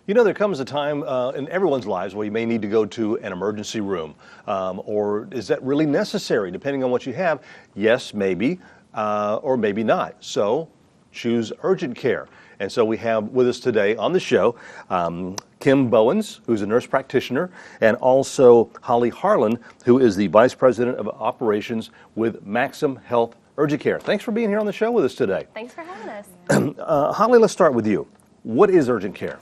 You know, there comes a time in everyone's lives where you may need to go to an emergency room. Or is that really necessary, depending on what you have? Yes, maybe, or maybe not. So choose urgent care. And so we have with us today on the show Kim Bowens, who's a nurse practitioner, and also Holly Harlan, who is the Vice President of Operations with Maxem Health Urgent Care. Thanks for being here on the show with us today. Thanks for having us. Holly, let's start with you. What is urgent care?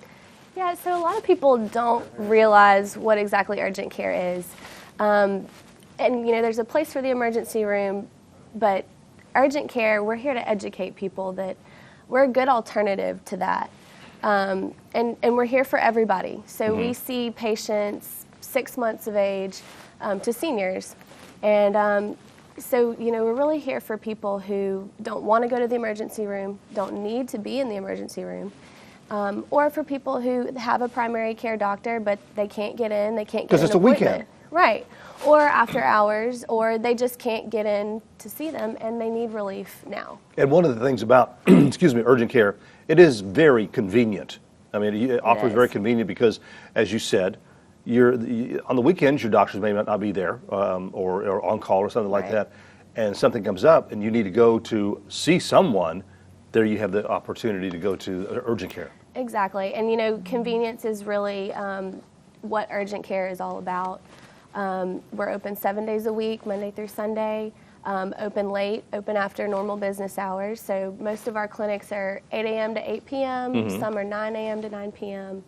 Yeah, so a lot of people don't realize what exactly urgent care is. And, you know, there's a place for the emergency room, but urgent care, we're here to educate people that we're a good alternative to that. And we're here for everybody. So we see patients 6 months of age to seniors. And so, you know, we're really here for people who don't want to go to the emergency room, don't need to be in the emergency room. Or for people who have a primary care doctor, but they can't get in, they can't get an appointment. Because it's a weekend. Right. Or after hours, or they just can't get in to see them, and they need relief now. And one of the things about, excuse me, urgent care, it is very convenient. I mean, it offers very convenient because, as you said, on the weekends, your doctors may not be there or on call or something like that, and something comes up and you need to go to see someone. There you have the opportunity to go to urgent care. Exactly. And, you know, convenience is really what urgent care is all about. We're open 7 days a week, Monday through Sunday, open late, open after normal business hours. So most of our clinics are 8 a.m. to 8 p.m., some are 9 a.m. to 9 p.m.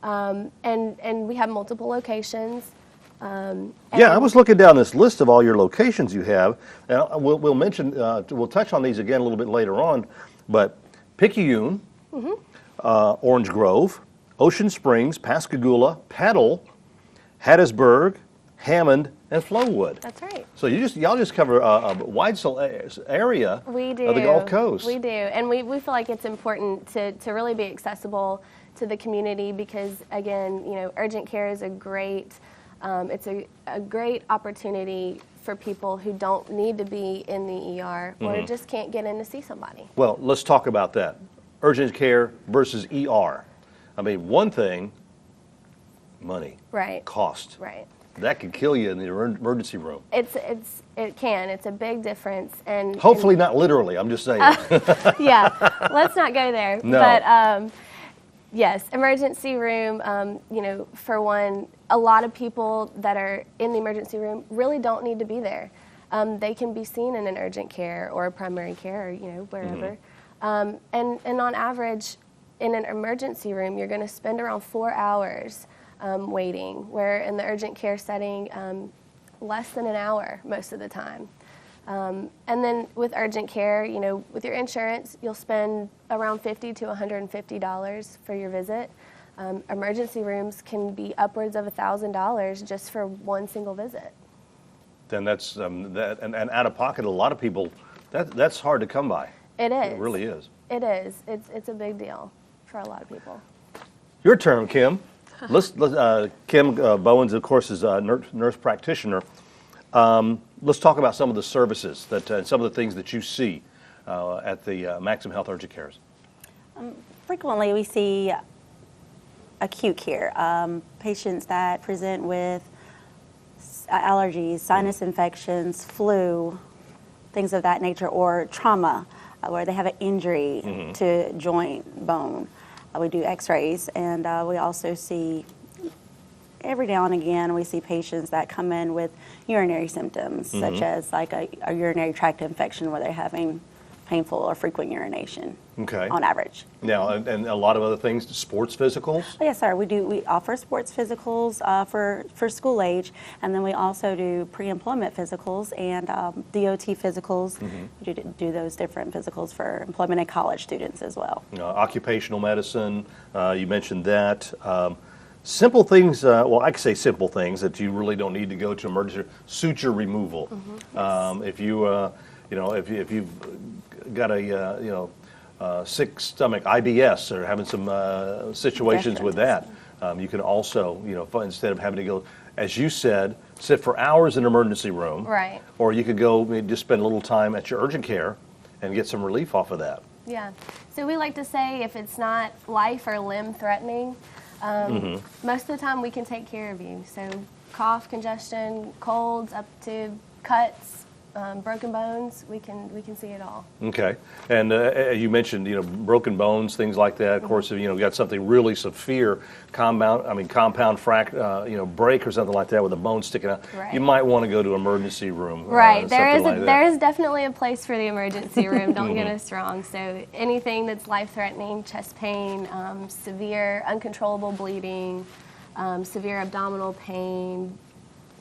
And we have multiple locations. Yeah, I was looking down this list of all your locations you have, and we'll mention, we'll touch on these again a little bit later on, but Picayune, Orange Grove, Ocean Springs, Pascagoula, Petal, Hattiesburg, Hammond, and Flowood. That's right. So y'all just cover a wide area of the Gulf Coast. We do, and we feel like it's important to really be accessible to the community because, again, you know, urgent care is a great, it's a great opportunity for people who don't need to be in the ER or just can't get in to see somebody. Well, let's talk about that. Urgent care versus ER. I mean, one thing, money. Right. Cost. Right. That could kill you in the emergency room. It can. It's a big difference. And hopefully not literally, I'm just saying. Yeah, let's not go there. No. But yes, emergency room, you know, for one, a lot of people that are in the emergency room really don't need to be there. They can be seen in an urgent care or a primary care, or, you know, wherever. And on average, in an emergency room, you're going to spend around 4 hours waiting, where in the urgent care setting, less than an hour most of the time. And then with urgent care, you know, with your insurance, you'll spend around $50 to $150 for your visit. Emergency rooms can be upwards of $1,000 just for one single visit. Then that's and out of pocket, a lot of people, that's hard to come by. It is. It really is. It is. It's a big deal for a lot of people. Your turn, Kim. Kim Bowens, of course, is a nurse practitioner. Let's talk about some of the services that some of the things that you see at the Maxem Health Urgent Cares. Frequently, we see acute care, patients that present with allergies, sinus infections, flu, things of that nature, or trauma, where they have an injury to joint, bone. We do x-rays, and we also see, every now and again, we see patients that come in with urinary symptoms, such as like a urinary tract infection where they're having painful or frequent urination, on average. Now, and a lot of other things, sports physicals? Oh, yes, sir. We offer sports physicals for school age, and then we also do pre-employment physicals and DOT physicals. We do those different physicals for employment and college students as well. Occupational medicine, you mentioned that. Simple things, well, I could say simple things that you really don't need to go to emergency. Suture removal. If you, you know, if you've got a, sick stomach, IBS, or having some situations with that, you can also, instead of having to go, as you said, sit for hours in an emergency room. Right. Or you could go just spend a little time at your urgent care and get some relief off of that. Yeah. So we like to say if it's not life or limb threatening, Most of the time we can take care of you. So cough, congestion, colds, up to cuts, broken bones, we can see it all. Okay, and you mentioned broken bones, things like that. Of course, if got something really severe, compound break or something like that with a bone sticking out, Right. you might want to go to emergency room. Right, Something there is definitely a place for the emergency room. Don't get us wrong. So anything that's life-threatening, chest pain, severe uncontrollable bleeding, severe abdominal pain,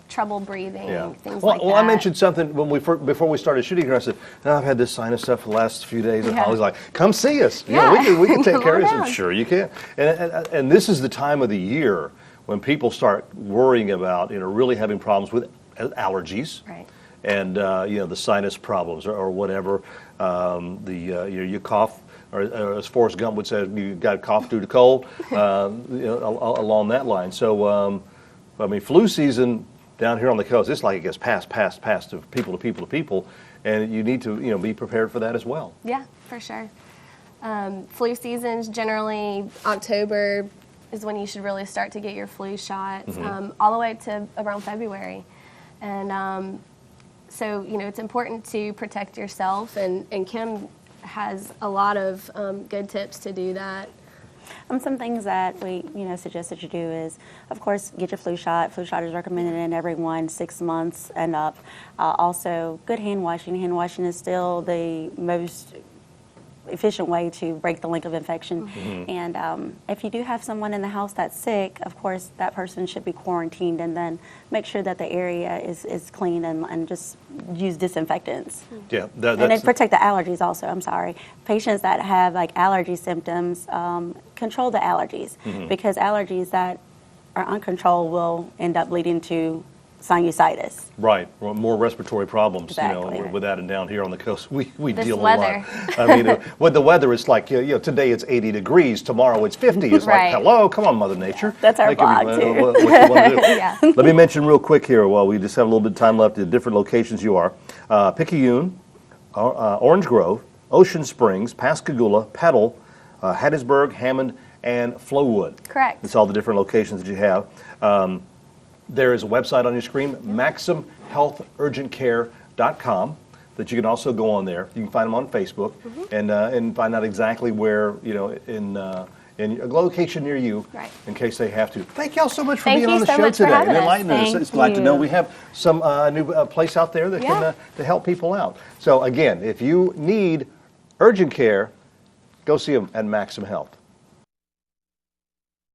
trouble breathing, things like that. Well, I mentioned something before we started shooting here. I said, I've had this sinus stuff for the last few days. And Holly's like, come see us. We can take care of this. I'm sure you can. And this is the time of the year when people start worrying about really having problems with allergies. Right. And the sinus problems or whatever. You cough. Or as Forrest Gump would say, you got a cough due to cold, along that line. So, flu season down here on the coast, it's like it gets passed to people, and you need to be prepared for that as well. Yeah, for sure. Flu season's generally October is when you should really start to get your flu shots, all the way to around February, and so it's important to protect yourself, and Kim has a lot of good tips to do that. Some things that we suggest that you do is, of course, get your flu shot. Flu shot is recommended in everyone 6 months and up. Also, good hand washing. Hand washing is still the most efficient way to break the link of infection. And if you do have someone in the house that's sick, of course, that person should be quarantined, and then make sure that the area is clean and just use disinfectants. Yeah, and then protect the allergies also. I'm sorry. Patients that have like allergy symptoms, control the allergies, because allergies that are uncontrolled will end up leading to sinusitis. Right, more respiratory problems. Exactly. With that, and down here on the coast, we This deal weather. a lot. With the weather, it's like today it's 80 degrees, tomorrow it's 50. It's Right. like, hello, come on, Mother Nature. That's our Make it- blog, too. What you want to do. Yeah. Let me mention real quick here, while we just have a little bit of time left, the different locations you are. Picayune, Orange Grove, Ocean Springs, Pascagoula, Petal, Hattiesburg, Hammond, and Flowood. Correct. That's all the different locations that you have. There is a website on your screen, MaxemHealthUrgentCare.com, that you can also go on there. You can find them on Facebook and find out exactly where, in a location near you, Right. in case they have to. Thank y'all so much for Thank being you on the so show much for today and having us. enlightening us. Thank It's glad to know you. we have some new place out there that can to help people out. So again, if you need urgent care, go see them at Maxem Health.